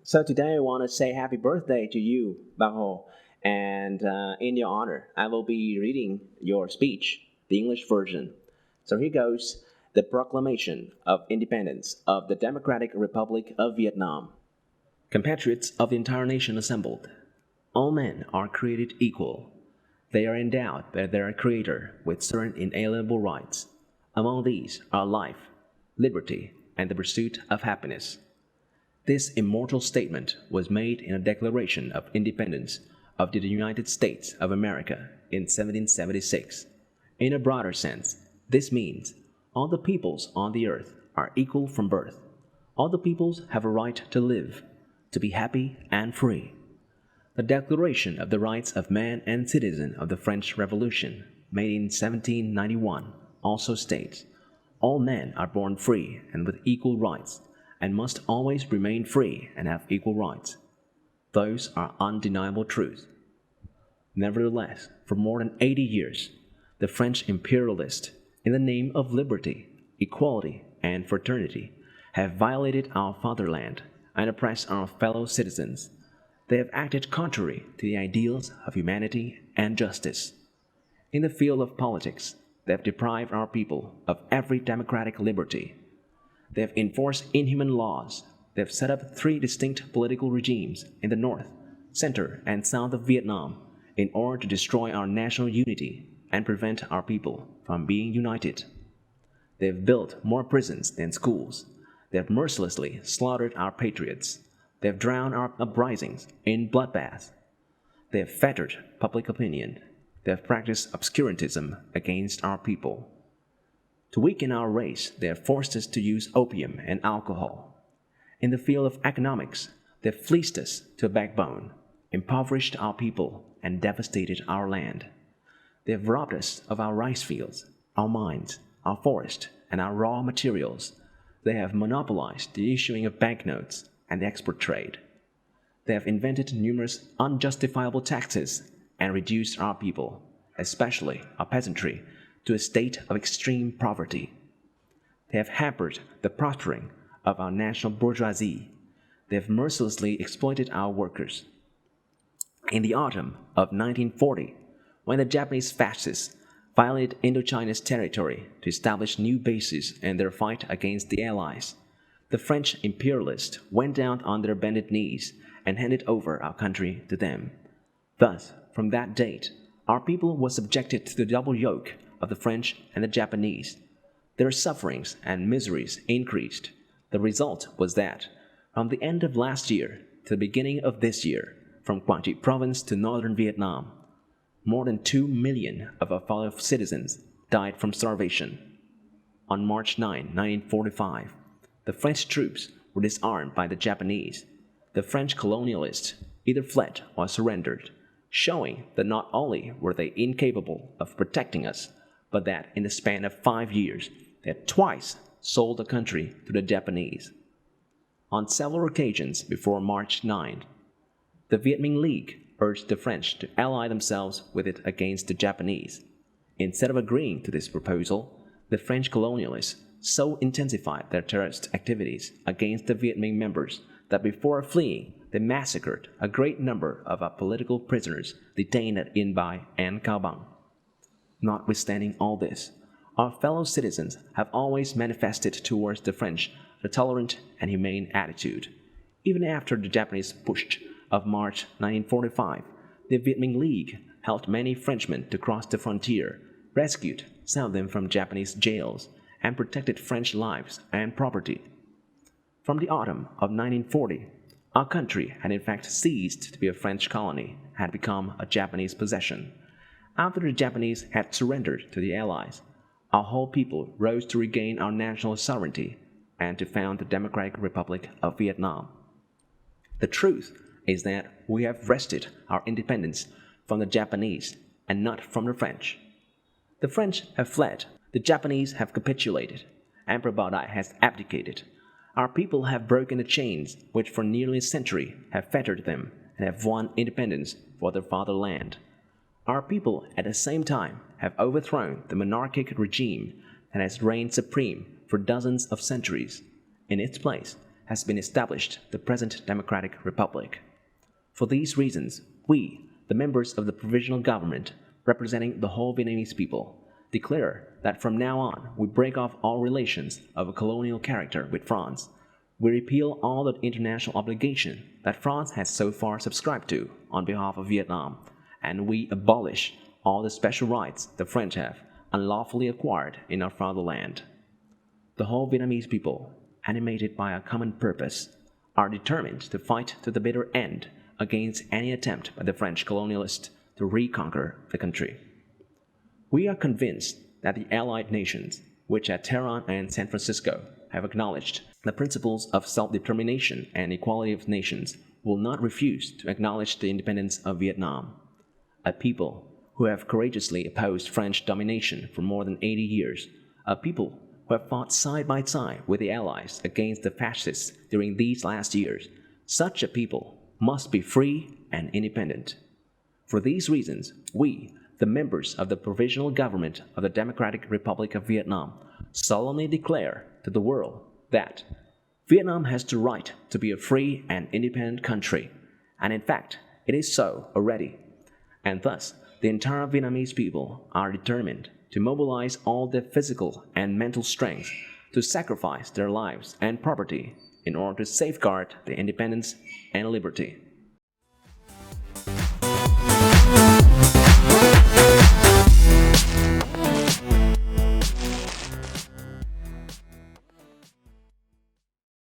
So today I want to say happy birthday to you, Bang Ho. And in your honor, I will be reading your speech, the English version. So here goes the Proclamation of Independence of the Democratic Republic of Vietnam. Compatriots of the entire nation assembled, all men are created equal. They are endowed by their Creator with certain inalienable rights. Among these are life, liberty, and the pursuit of happiness. This immortal statement was made in a Declaration of Independence of the United States of America in 1776. In a broader sense, this means all the peoples on the earth are equal from birth. All the peoples have a right to live, to be happy and free. The Declaration of the Rights of Man and Citizen of the French Revolution, made in 1791, also states, all men are born free and with equal rights, and must always remain free and have equal rights. Those are undeniable truths. Nevertheless, for more than 80 years, the French imperialists, in the name of liberty, equality, and fraternity, have violated our fatherland and oppressed our fellow citizens. They have acted contrary to the ideals of humanity and justice. In the field of politics, they have deprived our people of every democratic liberty. They have enforced inhuman laws. They have set up 3 distinct political regimes in the north, center, and south of Vietnam in order to destroy our national unity and prevent our people from being united. They have built more prisons than schools. They have mercilessly slaughtered our patriots. They have drowned our uprisings in bloodbaths. They have fettered public opinion. They have practiced obscurantism against our people. To weaken our race, they have forced us to use opium and alcohol. In the field of economics, they have fleeced us to a backbone, impoverished our people, and devastated our land. They have robbed us of our rice fields, our mines, our forests, and our raw materials. They have monopolized the issuing of banknotes and the export trade. They have invented numerous unjustifiable taxes and reduced our people, especially our peasantry, to a state of extreme poverty. They have hampered the prospering of our national bourgeoisie. They have mercilessly exploited our workers. In the autumn of 1940, when the Japanese fascists violated Indochina's territory to establish new bases in their fight against the Allies, the French imperialists went down on their bended knees and handed over our country to them. Thus, from that date, our people was subjected to the double yoke of the French and the Japanese. Their sufferings and miseries increased. The result was that, from the end of last year to the beginning of this year, from Quang Tri province to northern Vietnam, more than 2 million of our fellow citizens died from starvation. On March 9, 1945, the French troops were disarmed by the Japanese. The French colonialists either fled or surrendered, showing that not only were they incapable of protecting us, but that in the span of 5 years, they had twice sold the country to the Japanese. On several occasions before March 9, the Viet Minh League urged the French to ally themselves with it against the Japanese. Instead of agreeing to this proposal, the French colonialists so intensified their terrorist activities against the Viet Minh members that before fleeing, they massacred a great number of our political prisoners detained at Yên Bai and Cao Bang. Notwithstanding all this, our fellow citizens have always manifested towards the French a tolerant and humane attitude. Even after the Japanese push of March 1945, the Viet Minh League helped many Frenchmen to cross the frontier, rescued some of them from Japanese jails, and protected French lives and property. From the autumn of 1940, our country had in fact ceased to be a French colony, had become a Japanese possession. After the Japanese had surrendered to the Allies, our whole people rose to regain our national sovereignty and to found the Democratic Republic of Vietnam. The truth is that we have wrested our independence from the Japanese and not from the French. The French have fled, the Japanese have capitulated, Emperor Baodai has abdicated. Our people have broken the chains which for nearly a century have fettered them and have won independence for their fatherland. Our people, at the same time, have overthrown the monarchic regime that has reigned supreme for dozens of centuries. In its place has been established the present democratic republic. For these reasons, we, the members of the provisional government representing the whole Vietnamese people, declare that from now on we break off all relations of a colonial character with France. We repeal all the international obligation that France has so far subscribed to on behalf of Vietnam, and we abolish all the special rights the French have unlawfully acquired in our fatherland. The whole Vietnamese people, animated by a common purpose, are determined to fight to the bitter end against any attempt by the French colonialists to reconquer the country. We are convinced that the Allied nations, which at Tehran and San Francisco have acknowledged the principles of self-determination and equality of nations, will not refuse to acknowledge the independence of Vietnam, a people who have courageously opposed French domination for more than 80 years, a people who have fought side by side with the Allies against the fascists during these last years. Such a people must be free and independent. For these reasons, we, the members of the Provisional Government of the Democratic Republic of Vietnam, solemnly declare to the world that Vietnam has the right to be a free and independent country, and in fact, it is so already. And thus, the entire Vietnamese people are determined to mobilize all their physical and mental strength to sacrifice their lives and property in order to safeguard the independence and liberty